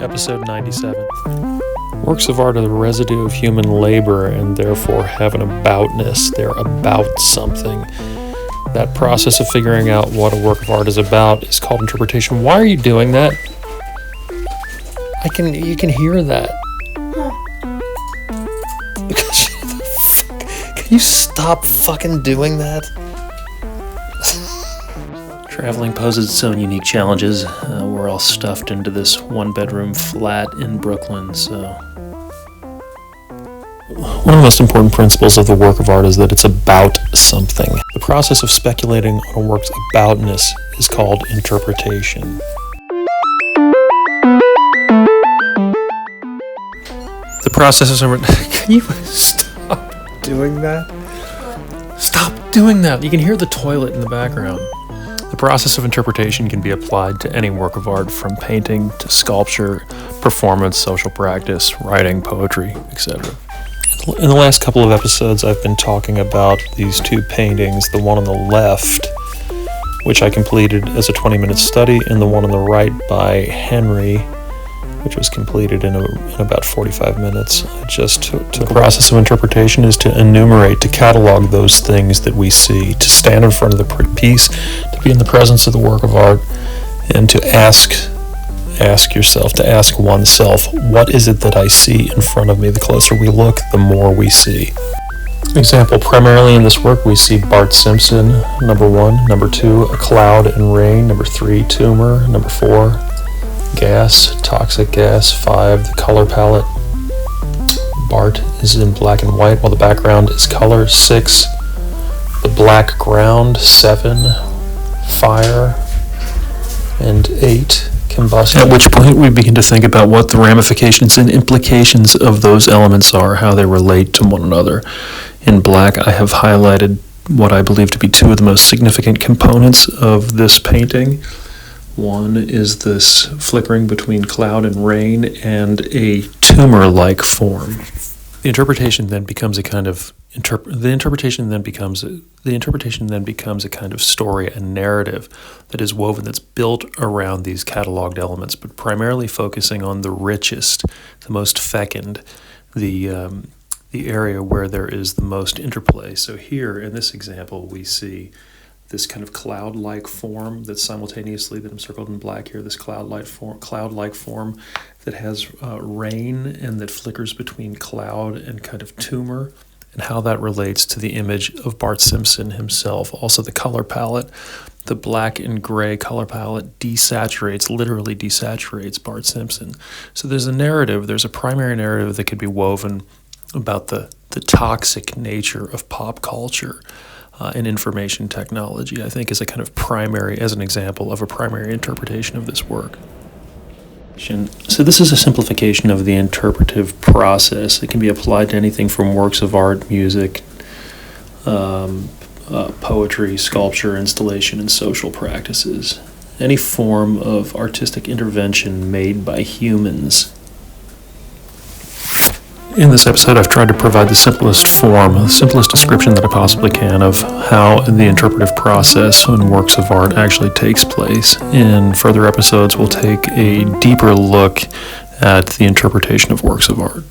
Episode 97. Works of art are the residue of human labor and therefore have an aboutness. They're about something. That process of figuring out what a work of art is about is called interpretation. Why are you doing that? You can hear that. Can you stop fucking doing that? Traveling poses its own unique challenges. We're all stuffed into this one-bedroom flat in Brooklyn, so... One of the most important principles of the work of art is that it's about something. The process of speculating on a work's aboutness is called interpretation. The process of... Can you stop doing that? Stop doing that! You can hear the toilet in the background. The process of interpretation can be applied to any work of art, from painting to sculpture, performance, social practice, writing, poetry, etc. In the last couple of episodes, I've been talking about these two paintings, the one on the left, which I completed as a 20-minute study, and the one on the right by Henry, which was completed in about 45 minutes. The process of interpretation is to enumerate, to catalog those things that we see, to stand in front of the piece, to be in the presence of the work of art, and to ask oneself, what is it that I see in front of me? The closer we look, the more we see. Example, primarily in this work, we see Bart Simpson, number 1. Number 2, a cloud and rain. Number 3, tumor. Number 4, gas, toxic gas. 5, the color palette. Bart is in black and white while the background is color. 6, the black ground. 7, fire. And 8, combustion. At which point we begin to think about what the ramifications and implications of those elements are, how they relate to one another. In black, I have highlighted what I believe to be two of the most significant components of this painting. One is this flickering between cloud and rain and a tumor-like form. The interpretation then becomes a kind of story, a narrative that is woven, that's built around these cataloged elements, but primarily focusing on the richest, the most fecund, the area where there is the most interplay. So here in this example, we see this kind of cloud-like form that's simultaneously, that I'm circled in black here, this cloud-like form that has rain and that flickers between cloud and kind of tumor, and how that relates to the image of Bart Simpson himself. Also the color palette, the black and gray color palette literally desaturates Bart Simpson. So there's a primary narrative that could be woven about the toxic nature of pop culture and information technology, I think, as an example of a primary interpretation of this work. So this is a simplification of the interpretive process. It can be applied to anything from works of art, music, poetry, sculpture, installation, and social practices. Any form of artistic intervention made by humans. In this episode, I've tried to provide the simplest description that I possibly can of how the interpretive process in works of art actually takes place. In further episodes, we'll take a deeper look at the interpretation of works of art.